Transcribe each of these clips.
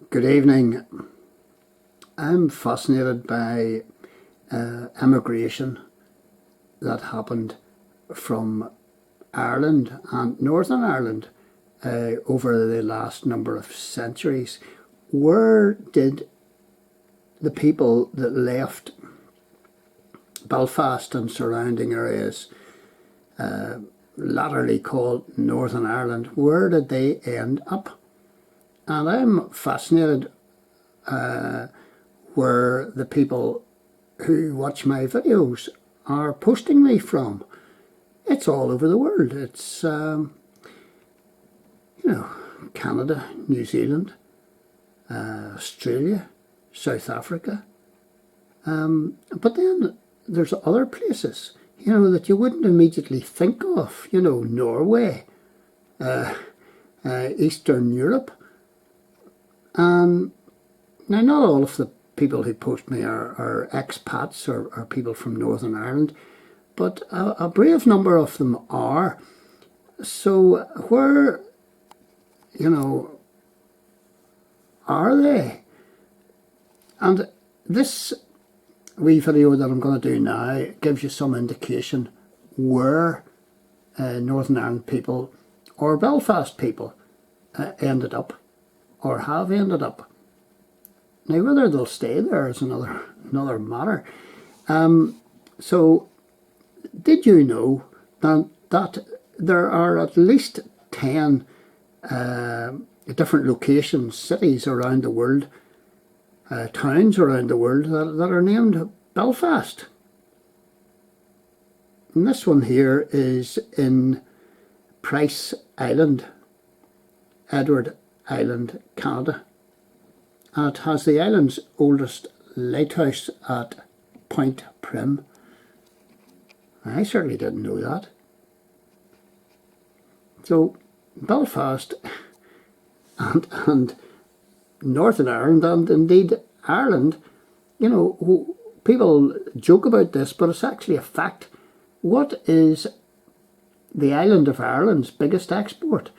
Good evening. I'm fascinated by immigration that happened from Ireland and Northern Ireland over the last number of centuries. Where did the people that left Belfast and surrounding areas, latterly called Northern Ireland, where did they end up? And I'm fascinated where the people who watch my videos are posting me from. It's all over the world. It's, Canada, New Zealand, Australia, South Africa. But then there's other places, that you wouldn't immediately think of, Norway, Eastern Europe. Now, not all of the people who post me are expats or people from Northern Ireland, but a brave number of them are. So where, are they? And this wee video that I'm going to do now gives you some indication where Northern Ireland people or Belfast people ended up or have ended up. Now, whether they'll stay there is another matter. So, did you know that there are at least 10 different locations, cities around the world, towns around the world that are named Belfast? And this one here is in Price Island, Edward Island, Canada. And it has the island's oldest lighthouse at Point Prim. I certainly didn't know that. So Belfast and Northern Ireland, and indeed Ireland, people joke about this, but it's actually a fact. What is the island of Ireland's biggest export?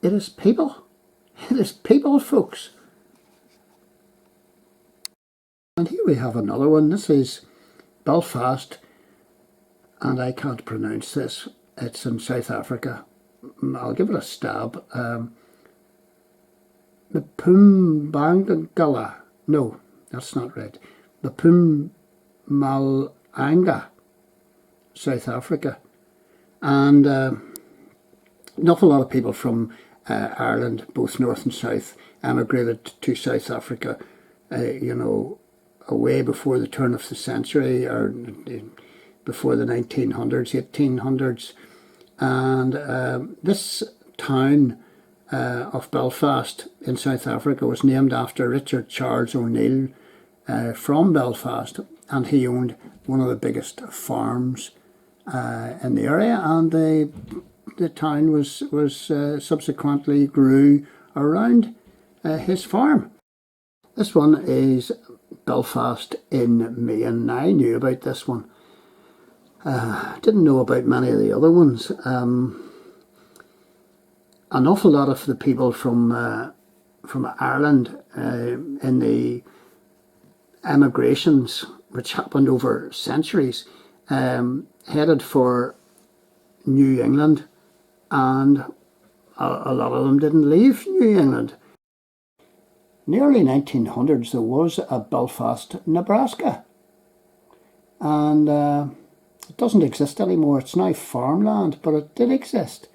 It is people. It is people, folks. And here we have another one. This is Belfast, and I can't pronounce this. It's in South Africa. I'll give it a stab. The Mpumalanga. No, that's not right. The Mpumalanga, South Africa. And an awful lot of people from Ireland, both north and south, emigrated to South Africa, way before the turn of the century, or before the 1900s, 1800s. And this town of Belfast in South Africa was named after Richard Charles O'Neill from Belfast, and he owned one of the biggest farms in the area, and the town was subsequently grew around his farm. This one is Belfast in Maine. I knew about this one. Didn't know about many of the other ones. An awful lot of the people from Ireland in the emigrations, which happened over centuries, headed for New England, and a lot of them didn't leave New England. In the early 1900s, there was a Belfast, Nebraska, and it doesn't exist anymore. It's now farmland, but it did exist.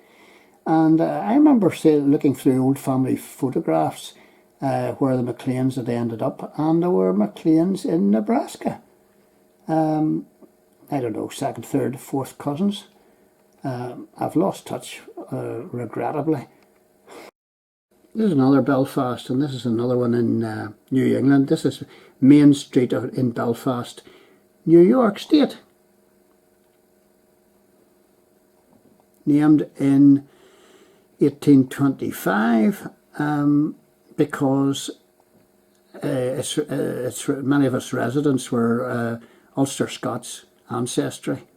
And I remember looking through old family photographs where the McLeans had ended up, and there were McLeans in Nebraska. I don't know, second, third, fourth cousins. I've lost touch, regrettably. This is another Belfast, and this is another one in New England. This is Main Street in Belfast, New York State. Named in 1825 because many of its residents were Ulster Scots ancestry.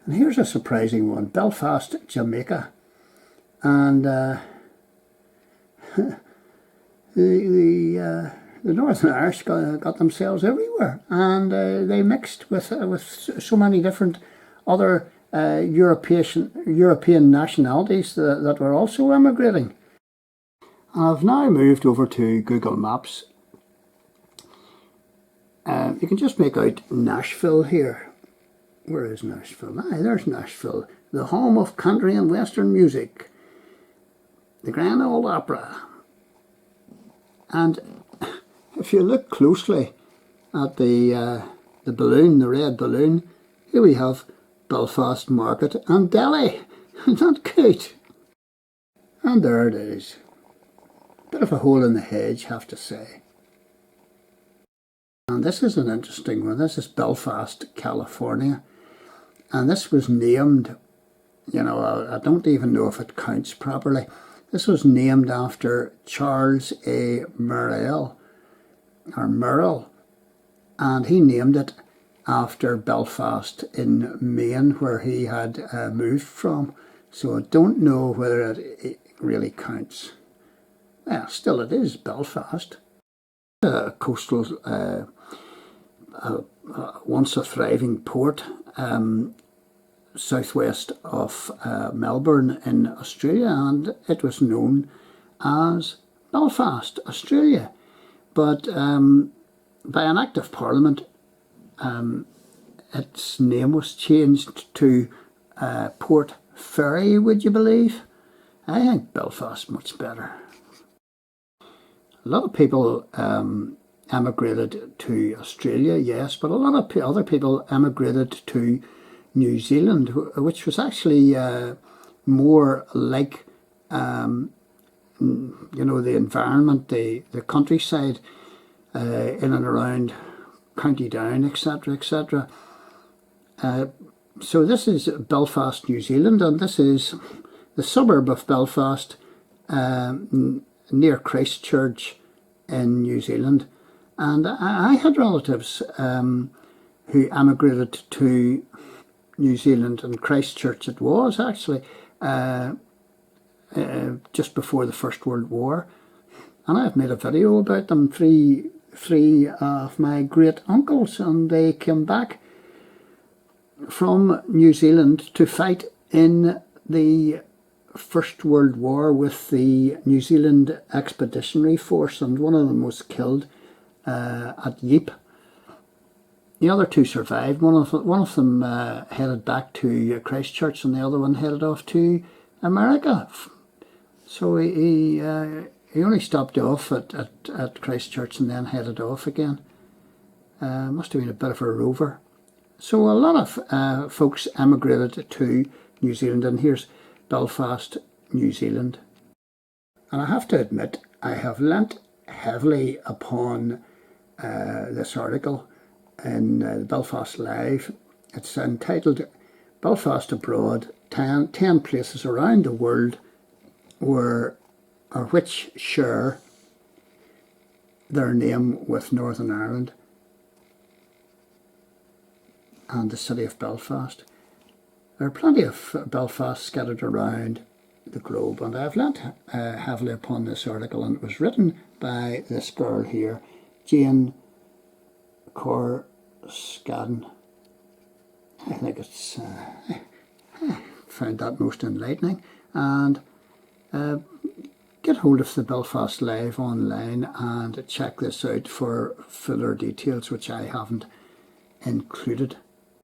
And here's a surprising one, Belfast, Jamaica. And the Northern Irish got themselves everywhere, and they mixed with so many different other European nationalities that were also emigrating. I've now moved over to Google Maps. You can just make out Nashville here. Where is Nashville? There's Nashville, the home of country and western music, the Grand Ole Opera. And if you look closely at the balloon, the red balloon, here we have Belfast Market and Deli. Isn't that good? And there it is. Bit of a hole in the hedge, have to say. And this is an interesting one. This is Belfast, California. And this was named, I don't even know if it counts properly. This was named after Charles A. Murrell, and he named it after Belfast in Maine, where he had moved from. So I don't know whether it really counts. Well, still it is Belfast. A coastal, once a thriving port, southwest of Melbourne in Australia, and it was known as Belfast, Australia. But by an act of Parliament, its name was changed to Port Ferry, would you believe? I think Belfast much better. A lot of people emigrated to Australia, yes, but a lot of other people emigrated to New Zealand, which was actually more like, the environment, the countryside in and around County Down, etc., etc. So this is Belfast, New Zealand, and this is the suburb of Belfast, near Christchurch in New Zealand. And I had relatives who emigrated to New Zealand, and Christchurch it was actually, just before the First World War. And I've made a video about them, three of my great uncles, and they came back from New Zealand to fight in the First World War with the New Zealand Expeditionary Force, and one of them was killed at Ypres. The other two survived. One of them headed back to Christchurch, and the other one headed off to America. So he only stopped off at Christchurch and then headed off again. Must have been a bit of a rover. So a lot of folks emigrated to New Zealand, and here's Belfast, New Zealand. And I have to admit, I have lent heavily upon this article in Belfast Live. It's entitled Belfast Abroad, 10 places around the world which share their name with Northern Ireland and the city of Belfast. There are plenty of Belfast scattered around the globe, and I've lent heavily upon this article, and it was written by this girl here, Jane Corskadden. I think it's I found that most enlightening. And get hold of the Belfast Live online and check this out for fuller details, which I haven't included.